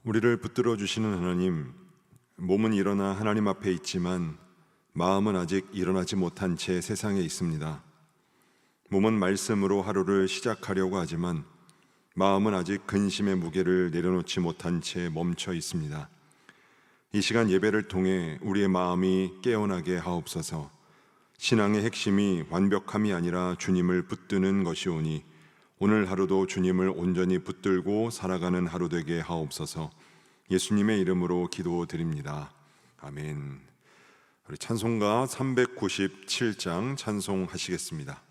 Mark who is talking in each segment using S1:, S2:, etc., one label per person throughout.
S1: 우리를 붙들어 주시는 하나님, 몸은 일어나 하나님 앞에 있지만 마음은 아직 일어나지 못한 채 세상에 있습니다. 몸은 말씀으로 하루를 시작하려고 하지만 마음은 아직 근심의 무게를 내려놓지 못한 채 멈춰 있습니다. 이 시간 예배를 통해 우리의 마음이 깨어나게 하옵소서. 신앙의 핵심이 완벽함이 아니라 주님을 붙드는 것이오니 오늘 하루도 주님을 온전히 붙들고 살아가는 하루 되게 하옵소서. 예수님의 이름으로 기도드립니다. 아멘. 우리 찬송가 397장 찬송하시겠습니다.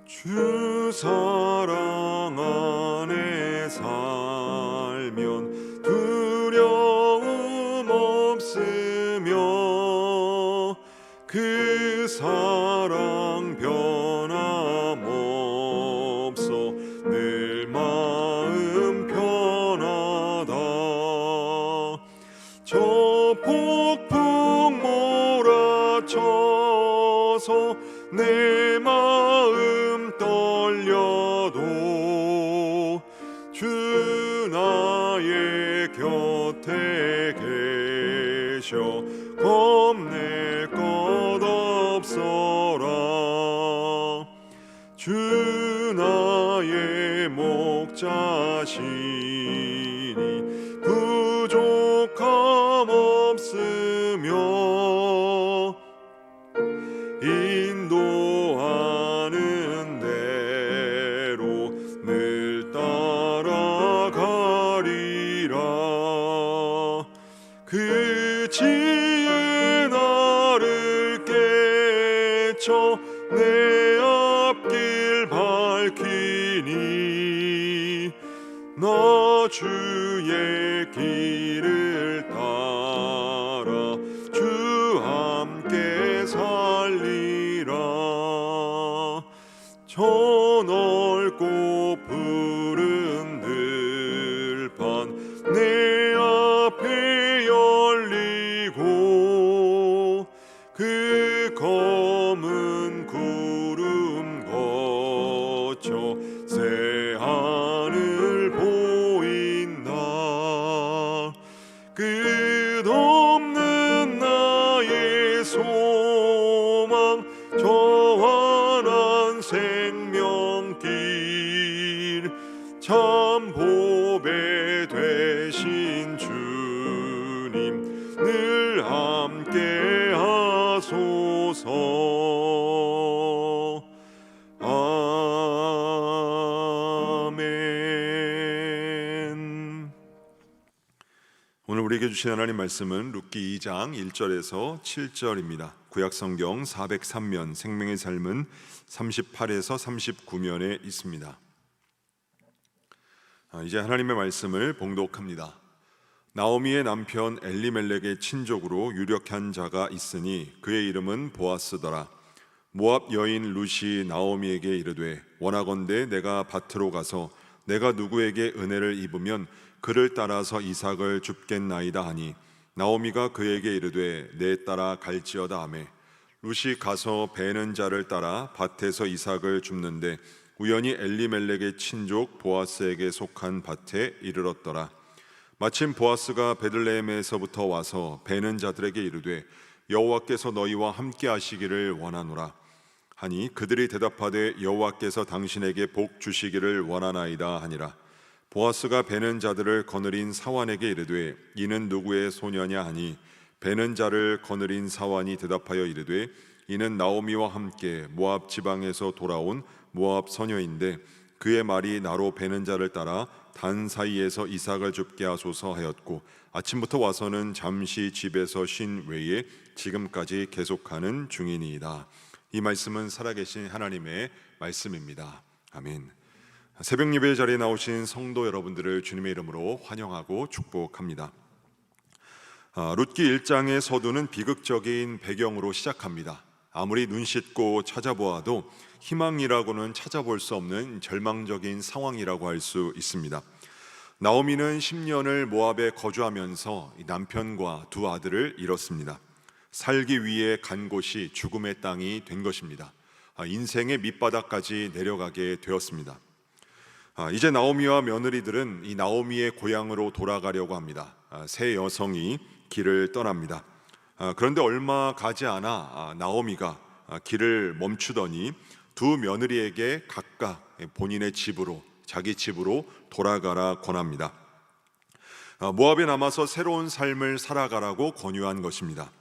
S1: 주 사랑 안에 살면 두려움 없으며 그 사랑 변함없어 늘 마음 편하다. 저 폭풍 몰아쳐서 내 마음 떨려도 주 나의 곁에 계셔 겁낼 것 없어라. 주 나의 목자시니 부족함 없으며 인도하는 대로 늘 따라가리라. 그 지혜 나를 깨쳐 내 앞길 밝히니 나 주의 길을 따라 주 함께 살리라. 저 넓고 푸른 들판 내 앞에 열리고 그 검은 구름 거쳐 새 하늘 보인다. 끝없는 나의 소망 저환한 생명길 참 보배 되신 주님 늘 함께 하소서. 아멘. 오늘 우리에게 주신 하나님 말씀은 룻기 2장 1절에서 7절입니다. 구약성경 403면 생명의 삶은 38에서 39면에 있습니다. 이제 하나님의 말씀을 봉독합니다. 나오미의 남편 엘리멜렉의 친족으로 유력한 자가 있으니 그의 이름은 보아스더라. 모압 여인 룻이 나오미에게 이르되 원하건대 내가 밭으로 가서 내가 누구에게 은혜를 입으면 그를 따라서 이삭을 줍겠나이다 하니 나오미가 그에게 이르되 내 따라 갈지어다 하매 룻이 가서 베는 자를 따라 밭에서 이삭을 줍는데 우연히 엘리멜렉의 친족 보아스에게 속한 밭에 이르렀더라. 마침 보아스가 베들레헴에서부터 와서 베는 자들에게 이르되 여호와께서 너희와 함께 하시기를 원하노라 하니 그들이 대답하되 여호와께서 당신에게 복 주시기를 원하나이다 하니라. 보아스가 베는 자들을 거느린 사환에게 이르되 이는 누구의 소녀냐 하니 베는 자를 거느린 사환이 대답하여 이르되 이는 나오미와 함께 모압 지방에서 돌아온 모압 소녀인데 그의 말이 나로 베는 자를 따라 단 사이에서 이삭을 줍게 하소서 하였고 아침부터 와서는 잠시 집에서 쉰 외에 지금까지 계속하는 중이니이다. 이 말씀은 살아계신 하나님의 말씀입니다. 아멘. 새벽 예배 자리에 나오신 성도 여러분들을 주님의 이름으로 환영하고 축복합니다. 룻기 1장의 서두는 비극적인 배경으로 시작합니다. 아무리 눈 씻고 찾아보아도 희망이라고는 찾아볼 수 없는 절망적인 상황이라고 할 수 있습니다. 나오미는 10년을 모압에 거주하면서 남편과 두 아들을 잃었습니다. 살기 위해 간 곳이 죽음의 땅이 된 것입니다. 인생의 밑바닥까지 내려가게 되었습니다. 이제 나오미와 며느리들은 이 나오미의 고향으로 돌아가려고 합니다. 세 여성이 길을 떠납니다. 그런데 얼마 가지 않아 나오미가 길을 멈추더니 두 며느리에게 각각 본인의 집으로, 자기 집으로 돌아가라 권합니다. 모압에 남아서 새로운 삶을 살아가라고 권유한 것입니다.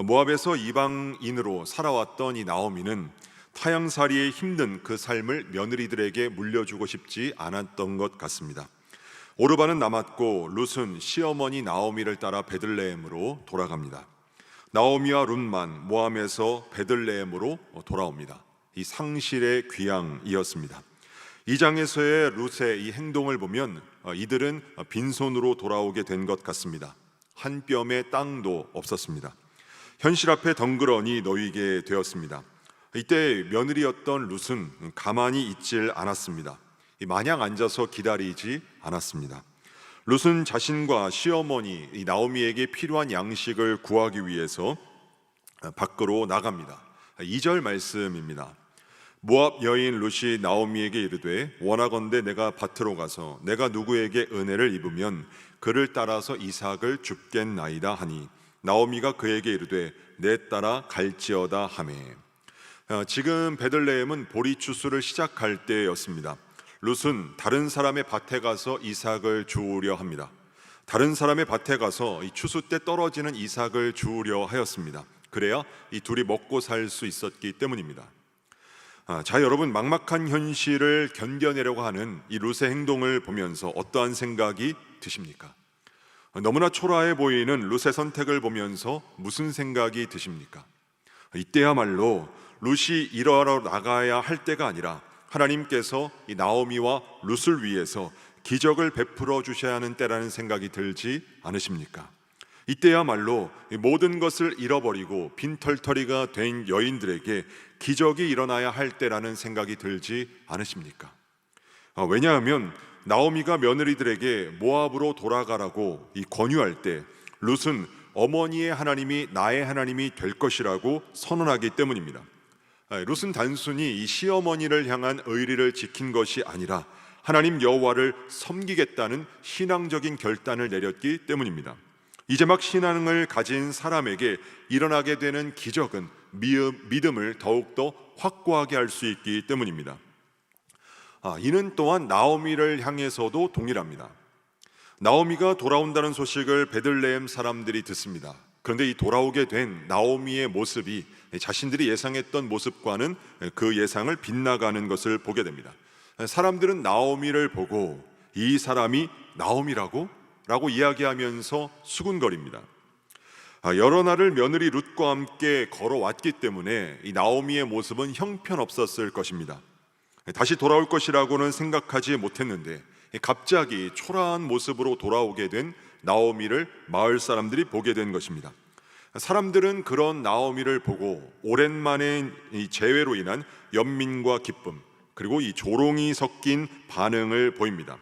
S1: 모압에서 이방인으로 살아왔던 이 나오미는 타향살이의 힘든 그 삶을 며느리들에게 물려주고 싶지 않았던 것 같습니다. 오르바는 남았고 룻은 시어머니 나오미를 따라 베들레헴으로 돌아갑니다. 나오미와 룻만 모압에서 베들레헴으로 돌아옵니다. 이 상실의 귀향이었습니다. 이 장에서의 룻의 이 행동을 보면 이들은 빈손으로 돌아오게 된 것 같습니다. 한 뼘의 땅도 없었습니다. 현실 앞에 덩그러니 놓이게 되었습니다. 이때 며느리였던 룻은 가만히 있질 않았습니다. 마냥 앉아서 기다리지 않았습니다. 룻은 자신과 시어머니 나오미에게 필요한 양식을 구하기 위해서 밖으로 나갑니다. 2절 말씀입니다. 모압 여인 룻이 나오미에게 이르되 원하건대 내가 밭으로 가서 내가 누구에게 은혜를 입으면 그를 따라서 이삭을 줍겠나이다 하니 나오미가 그에게 이르되 내 따라 갈지어다 하매. 지금 베들레헴은 보리 추수를 시작할 때였습니다. 룻은 다른 사람의 밭에 가서 이삭을 주우려 합니다. 다른 사람의 밭에 가서 이 추수 때 떨어지는 이삭을 주우려 하였습니다. 그래야 이 둘이 먹고 살 수 있었기 때문입니다. 자, 여러분, 막막한 현실을 견뎌내려고 하는 이 룻의 행동을 보면서 어떠한 생각이 드십니까? 너무나 초라해 보이는 룻의 선택을 보면서 무슨 생각이 드십니까? 이때야말로 룻이 일하러 나가야 할 때가 아니라 하나님께서 이 나오미와 룻을 위해서 기적을 베풀어 주셔야 하는 때라는 생각이 들지 않으십니까? 이때야말로 모든 것을 잃어버리고 빈털터리가 된 여인들에게 기적이 일어나야 할 때라는 생각이 들지 않으십니까? 왜냐하면 나오미가 며느리들에게 모압으로 돌아가라고 권유할 때 룻은 어머니의 하나님이 나의 하나님이 될 것이라고 선언하기 때문입니다. 룻은 단순히 이 시어머니를 향한 의리를 지킨 것이 아니라 하나님 여호와를 섬기겠다는 신앙적인 결단을 내렸기 때문입니다. 이제 막 신앙을 가진 사람에게 일어나게 되는 기적은 믿음을 더욱더 확고하게 할 수 있기 때문입니다. 이는 또한 나오미를 향해서도 동일합니다. 나오미가 돌아온다는 소식을 베들레헴 사람들이 듣습니다. 그런데 이 돌아오게 된 나오미의 모습이 자신들이 예상했던 모습과는 그 예상을 빗나가는 것을 보게 됩니다. 사람들은 나오미를 보고 이 사람이 나오미라고? 라고 이야기하면서 수군거립니다. 여러 날을 며느리 룻과 함께 걸어왔기 때문에 이 나오미의 모습은 형편없었을 것입니다. 다시 돌아올 것이라고는 생각하지 못했는데 갑자기 초라한 모습으로 돌아오게 된 나오미를 마을 사람들이 보게 된 것입니다. 사람들은 그런 나오미를 보고 오랜만에 이 재회로 인한 연민과 기쁨, 그리고 이 조롱이 섞인 반응을 보입니다.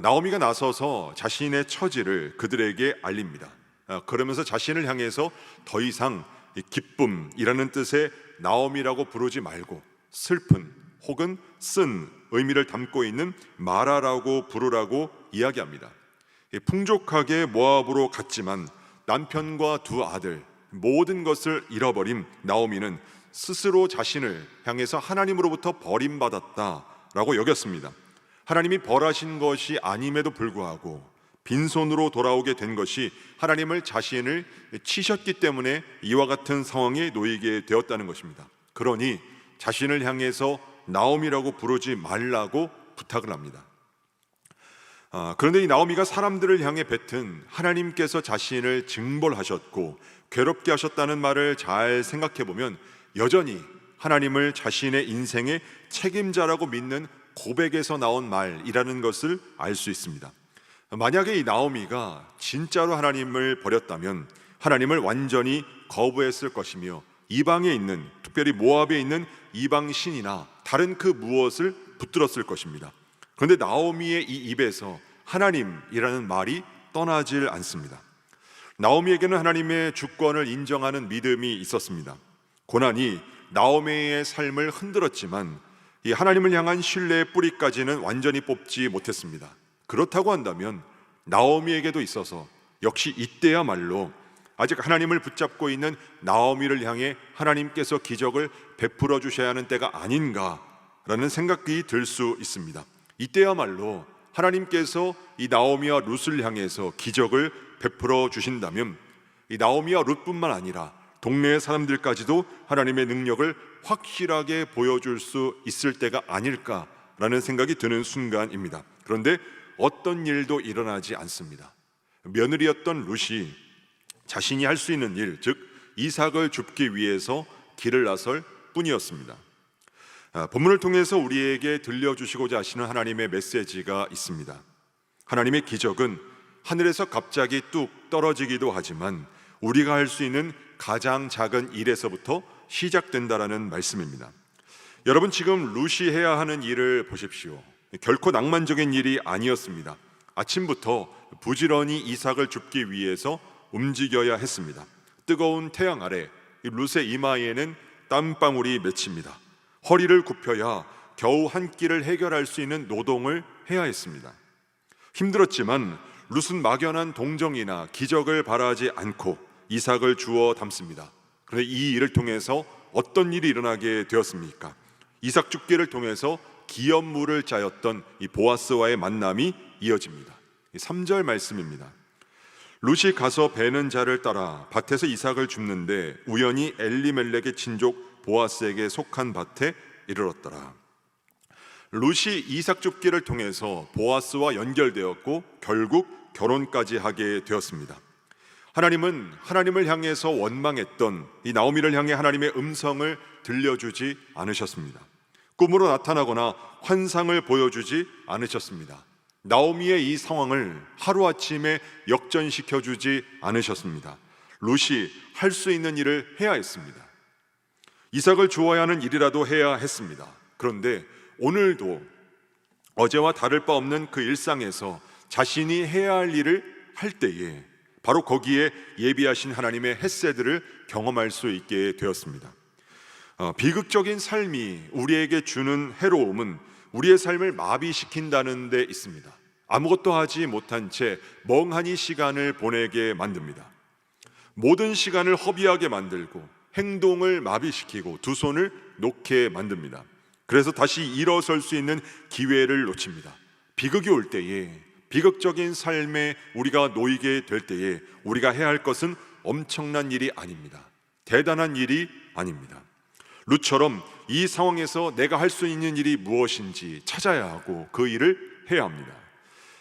S1: 나오미가 나서서 자신의 처지를 그들에게 알립니다. 그러면서 자신을 향해서 더 이상 기쁨이라는 뜻의 나오미라고 부르지 말고 슬픈 혹은 쓴 의미를 담고 있는 마라라고 부르라고 이야기합니다. 풍족하게 모압으로 갔지만 남편과 두 아들, 모든 것을 잃어버린 나오미는 스스로 자신을 향해서 하나님으로부터 버림받았다라고 여겼습니다. 하나님이 벌하신 것이 아님에도 불구하고 빈손으로 돌아오게 된 것이 하나님을 자신을 치셨기 때문에 이와 같은 상황에 놓이게 되었다는 것입니다. 그러니 자신을 향해서 나오미라고 부르지 말라고 부탁을 합니다. 그런데 이 나오미가 사람들을 향해 뱉은 하나님께서 자신을 징벌하셨고 괴롭게 하셨다는 말을 잘 생각해 보면 여전히 하나님을 자신의 인생의 책임자라고 믿는 고백에서 나온 말이라는 것을 알 수 있습니다. 만약에 이 나오미가 진짜로 하나님을 버렸다면 하나님을 완전히 거부했을 것이며 이방에 있는, 특별히 모압에 있는 이방 신이나 다른 그 무엇을 붙들었을 것입니다. 그런데 나오미의 이 입에서 하나님이라는 말이 떠나질 않습니다. 나오미에게는 하나님의 주권을 인정하는 믿음이 있었습니다. 고난이 나오미의 삶을 흔들었지만 이 하나님을 향한 신뢰의 뿌리까지는 완전히 뽑지 못했습니다. 그렇다고 한다면 나오미에게도 있어서 역시 이때야말로 아직 하나님을 붙잡고 있는 나오미를 향해 하나님께서 기적을 베풀어 주셔야 하는 때가 아닌가라는 생각이 들 수 있습니다. 이때야말로 하나님께서 이 나오미와 룻을 향해서 기적을 베풀어 주신다면 이 나오미와 룻뿐만 아니라 동네의 사람들까지도 하나님의 능력을 확실하게 보여줄 수 있을 때가 아닐까라는 생각이 드는 순간입니다. 그런데 어떤 일도 일어나지 않습니다. 며느리였던 룻이 자신이 할 수 있는 일, 즉 이삭을 줍기 위해서 길을 나설 뿐이었습니다. 본문을 통해서 우리에게 들려주시고자 하시는 하나님의 메시지가 있습니다. 하나님의 기적은 하늘에서 갑자기 뚝 떨어지기도 하지만 우리가 할 수 있는 가장 작은 일에서부터 시작된다라는 말씀입니다. 여러분, 지금 룻이 해야 하는 일을 보십시오. 결코 낭만적인 일이 아니었습니다. 아침부터 부지런히 이삭을 줍기 위해서 움직여야 했습니다. 뜨거운 태양 아래 룻의 이마에는 땀방울이 맺힙니다. 허리를 굽혀야 겨우 한 끼를 해결할 수 있는 노동을 해야 했습니다. 힘들었지만 룻은 막연한 동정이나 기적을 바라지 않고 이삭을 주워 담습니다. 그런데 이 일을 통해서 어떤 일이 일어나게 되었습니까? 이삭 줍기를 통해서 기업물을 짜였던 이 보아스와의 만남이 이어집니다. 3절 말씀입니다. 룻이 가서 베는 자를 따라 밭에서 이삭을 줍는데 우연히 엘리멜렉의 친족 보아스에게 속한 밭에 이르렀더라. 룻이 이삭 줍기를 통해서 보아스와 연결되었고 결국 결혼까지 하게 되었습니다. 하나님은 하나님을 향해서 원망했던 이 나오미를 향해 하나님의 음성을 들려주지 않으셨습니다. 꿈으로 나타나거나 환상을 보여주지 않으셨습니다. 나오미의 이 상황을 하루아침에 역전시켜주지 않으셨습니다. 룻이 할 수 있는 일을 해야 했습니다. 이삭을 주어야 하는 일이라도 해야 했습니다. 그런데 오늘도 어제와 다를 바 없는 그 일상에서 자신이 해야 할 일을 할 때에 바로 거기에 예비하신 하나님의 햇새들을 경험할 수 있게 되었습니다. 비극적인 삶이 우리에게 주는 해로움은 우리의 삶을 마비시킨다는 데 있습니다. 아무것도 하지 못한 채 멍하니 시간을 보내게 만듭니다. 모든 시간을 허비하게 만들고 행동을 마비시키고 두 손을 놓게 만듭니다. 그래서 다시 일어설 수 있는 기회를 놓칩니다. 비극이 올 때에, 비극적인 삶에 우리가 놓이게 될 때에 우리가 해야 할 것은 엄청난 일이 아닙니다. 대단한 일이 아닙니다. 룻처럼 이 상황에서 내가 할 수 있는 일이 무엇인지 찾아야 하고 그 일을 해야 합니다.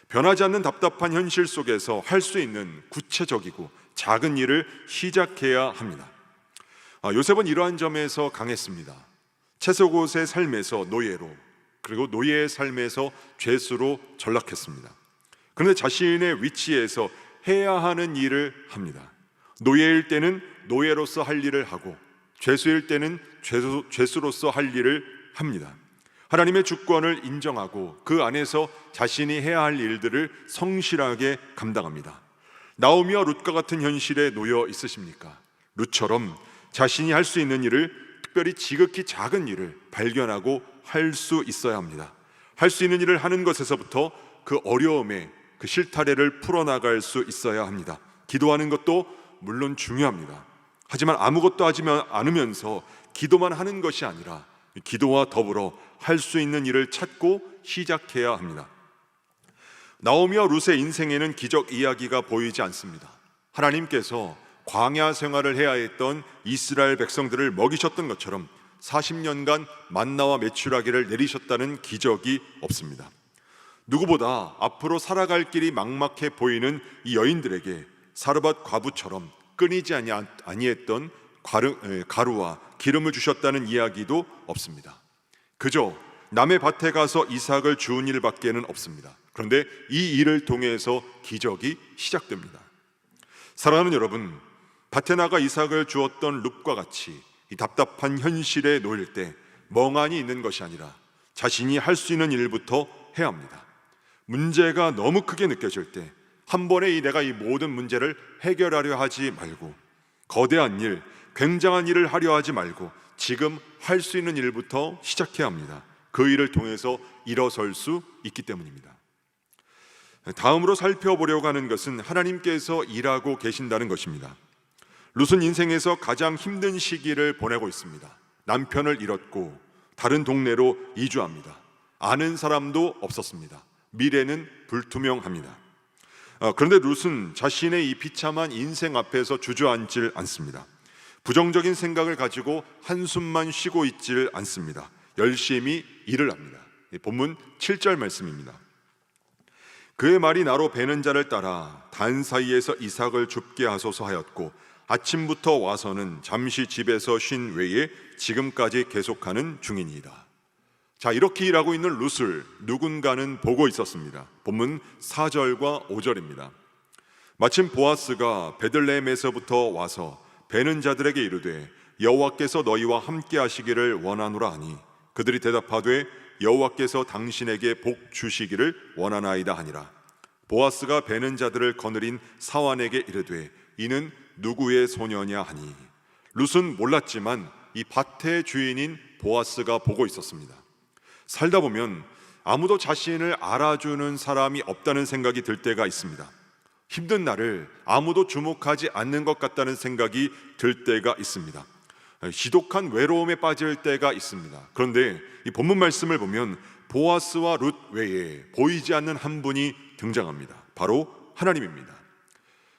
S1: 변하지 않는 답답한 현실 속에서 할 수 있는 구체적이고 작은 일을 시작해야 합니다. 요셉은 이러한 점에서 강했습니다. 채소곳의 삶에서 노예로, 그리고 노예의 삶에서 죄수로 전락했습니다. 그런데 자신의 위치에서 해야 하는 일을 합니다. 노예일 때는 노예로서 할 일을 하고 죄수일 때는 죄수로서 할 일을 합니다. 하나님의 주권을 인정하고 그 안에서 자신이 해야 할 일들을 성실하게 감당합니다. 나오미와 룻과 같은 현실에 놓여 있으십니까? 룻처럼 자신이 할 수 있는 일을, 특별히 지극히 작은 일을 발견하고 할 수 있어야 합니다. 할 수 있는 일을 하는 것에서부터 그 어려움의 그 실타래를 풀어나갈 수 있어야 합니다. 기도하는 것도 물론 중요합니다. 하지만 아무것도 하지 않으면서 기도만 하는 것이 아니라 기도와 더불어 할 수 있는 일을 찾고 시작해야 합니다. 나오미와 룻의 인생에는 기적 이야기가 보이지 않습니다. 하나님께서 광야 생활을 해야 했던 이스라엘 백성들을 먹이셨던 것처럼 40년간 만나와 메추라기를 내리셨다는 기적이 없습니다. 누구보다 앞으로 살아갈 길이 막막해 보이는 이 여인들에게 사르밧 과부처럼 끊이지 아니했던 가루와 기름을 주셨다는 이야기도 없습니다. 그저 남의 밭에 가서 이삭을 주운 일밖에는 없습니다. 그런데 이 일을 통해서 기적이 시작됩니다. 사랑하는 여러분, 밭에 나가 이삭을 주었던 룻과 같이 이 답답한 현실에 놓일 때 멍하니 있는 것이 아니라 자신이 할 수 있는 일부터 해야 합니다. 문제가 너무 크게 느껴질 때 한 번에 내가 이 모든 문제를 해결하려 하지 말고, 거대한 일, 굉장한 일을 하려 하지 말고 지금 할 수 있는 일부터 시작해야 합니다. 그 일을 통해서 일어설 수 있기 때문입니다. 다음으로 살펴보려고 하는 것은 하나님께서 일하고 계신다는 것입니다. 룻은 인생에서 가장 힘든 시기를 보내고 있습니다. 남편을 잃었고 다른 동네로 이주합니다. 아는 사람도 없었습니다. 미래는 불투명합니다. 그런데 룻은 자신의 이 비참한 인생 앞에서 주저앉질 않습니다. 부정적인 생각을 가지고 한숨만 쉬고 있질 않습니다. 열심히 일을 합니다. 본문 7절 말씀입니다. 그의 말이 나로 베는 자를 따라 단 사이에서 이삭을 줍게 하소서 하였고 아침부터 와서는 잠시 집에서 쉰 외에 지금까지 계속하는 중이니이다. 자, 이렇게 일하고 있는 룻을 누군가는 보고 있었습니다. 본문 4절과 5절입니다. 마침 보아스가 베들레헴에서부터 와서 베는 자들에게 이르되 여호와께서 너희와 함께 하시기를 원하노라 하니 그들이 대답하되 여호와께서 당신에게 복 주시기를 원하나이다 하니라. 보아스가 베는 자들을 거느린 사환에게 이르되 이는 누구의 소녀냐 하니, 룻은 몰랐지만 이 밭의 주인인 보아스가 보고 있었습니다. 살다 보면 아무도 자신을 알아주는 사람이 없다는 생각이 들 때가 있습니다. 힘든 나를 아무도 주목하지 않는 것 같다는 생각이 들 때가 있습니다. 지독한 외로움에 빠질 때가 있습니다. 그런데 이 본문 말씀을 보면 보아스와 룻 외에 보이지 않는 한 분이 등장합니다. 바로 하나님입니다.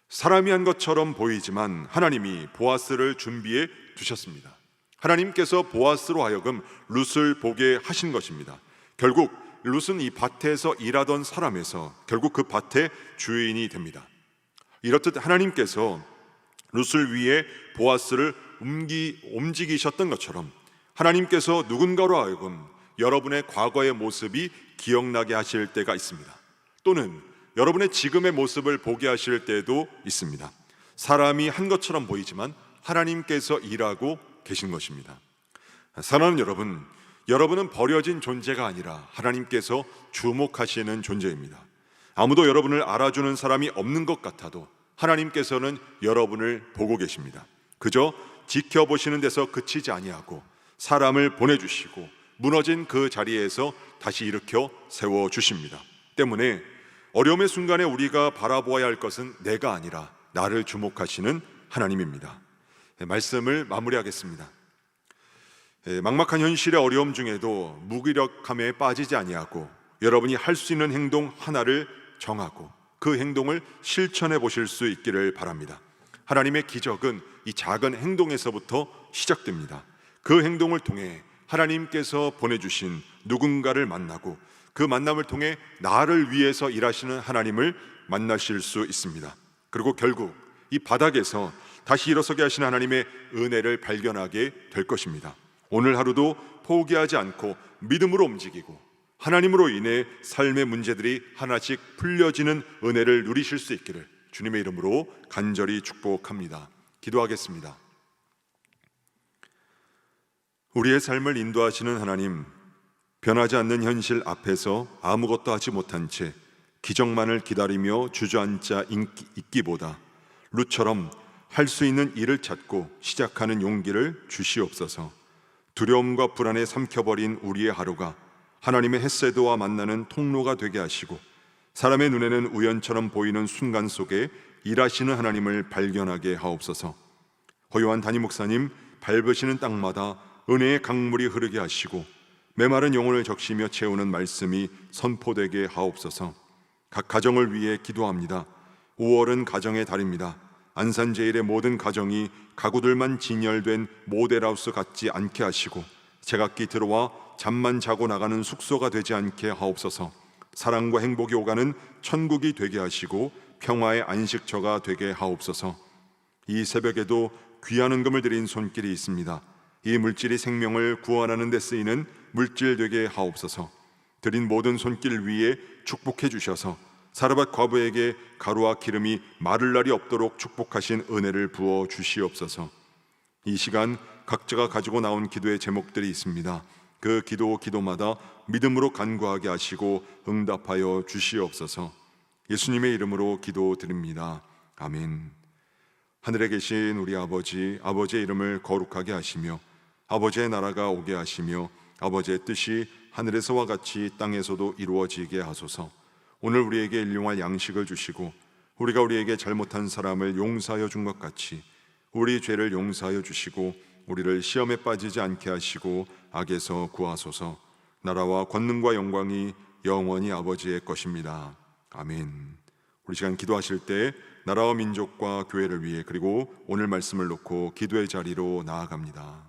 S1: 사람이 한 것처럼 보이지만 하나님이 보아스를 준비해 두셨습니다. 하나님께서 보아스로 하여금 룻을 보게 하신 것입니다. 결국 룻은 이 밭에서 일하던 사람에서 결국 그 밭의 주인이 됩니다. 이렇듯 하나님께서 룻을 위해 보아스를 움직이셨던 것처럼 하나님께서 누군가로 하여금 여러분의 과거의 모습이 기억나게 하실 때가 있습니다. 또는 여러분의 지금의 모습을 보게 하실 때도 있습니다. 사람이 한 것처럼 보이지만 하나님께서 일하고 계신 것입니다. 사랑하는 여러분, 여러분은 버려진 존재가 아니라 하나님께서 주목하시는 존재입니다. 아무도 여러분을 알아주는 사람이 없는 것 같아도 하나님께서는 여러분을 보고 계십니다. 그저 지켜보시는 데서 그치지 아니하고 사람을 보내주시고 무너진 그 자리에서 다시 일으켜 세워주십니다. 때문에 어려움의 순간에 우리가 바라보아야 할 것은 내가 아니라 나를 주목하시는 하나님입니다. 말씀을 마무리하겠습니다. 막막한 현실의 어려움 중에도 무기력함에 빠지지 아니하고 여러분이 할 수 있는 행동 하나를 정하고 그 행동을 실천해 보실 수 있기를 바랍니다. 하나님의 기적은 이 작은 행동에서부터 시작됩니다. 그 행동을 통해 하나님께서 보내주신 누군가를 만나고 그 만남을 통해 나를 위해서 일하시는 하나님을 만나실 수 있습니다. 그리고 결국 이 바닥에서 다시 일어서게 하시는 하나님의 은혜를 발견하게 될 것입니다. 오늘 하루도 포기하지 않고 믿음으로 움직이고 하나님으로 인해 삶의 문제들이 하나씩 풀려지는 은혜를 누리실 수 있기를 주님의 이름으로 간절히 축복합니다. 기도하겠습니다. 우리의 삶을 인도하시는 하나님, 변하지 않는 현실 앞에서 아무것도 하지 못한 채 기적만을 기다리며 주저앉아 있기보다 룻처럼 할 수 있는 일을 찾고 시작하는 용기를 주시옵소서. 두려움과 불안에 삼켜버린 우리의 하루가 하나님의 헷세도와 만나는 통로가 되게 하시고 사람의 눈에는 우연처럼 보이는 순간 속에 일하시는 하나님을 발견하게 하옵소서. 허요한 담임 목사님 밟으시는 땅마다 은혜의 강물이 흐르게 하시고 메마른 영혼을 적시며 채우는 말씀이 선포되게 하옵소서. 각 가정을 위해 기도합니다. 5월은 가정의 달입니다. 안산제일의 모든 가정이 가구들만 진열된 모델하우스 같지 않게 하시고 제각기 들어와 잠만 자고 나가는 숙소가 되지 않게 하옵소서. 사랑과 행복이 오가는 천국이 되게 하시고 평화의 안식처가 되게 하옵소서. 이 새벽에도 귀한 은금을 드린 손길이 있습니다. 이 물질이 생명을 구원하는 데 쓰이는 물질 되게 하옵소서. 드린 모든 손길 위에 축복해 주셔서 사르밧 과부에게 가루와 기름이 마를 날이 없도록 축복하신 은혜를 부어 주시옵소서. 이 시간 각자가 가지고 나온 기도의 제목들이 있습니다. 그 기도마다 믿음으로 간구하게 하시고 응답하여 주시옵소서. 예수님의 이름으로 기도드립니다. 아멘. 하늘에 계신 우리 아버지, 아버지의 이름을 거룩하게 하시며 아버지의 나라가 오게 하시며 아버지의 뜻이 하늘에서와 같이 땅에서도 이루어지게 하소서. 오늘 우리에게 일용할 양식을 주시고 우리가 우리에게 잘못한 사람을 용서하여 준 것 같이 우리 죄를 용서하여 주시고 우리를 시험에 빠지지 않게 하시고 악에서 구하소서. 나라와 권능과 영광이 영원히 아버지의 것입니다. 아멘. 우리 시간 기도하실 때 나라와 민족과 교회를 위해 그리고 오늘 말씀을 놓고 기도의 자리로 나아갑니다.